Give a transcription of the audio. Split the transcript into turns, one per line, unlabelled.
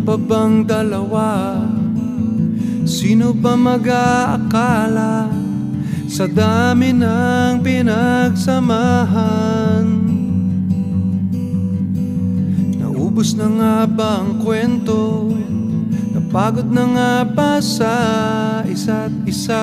pa bang dalawa? Sino ba mag-aakala sa dami ng pinagsamahan? Naubos na nga ba ang kwento? Napagod na nga ba sa isa't isa?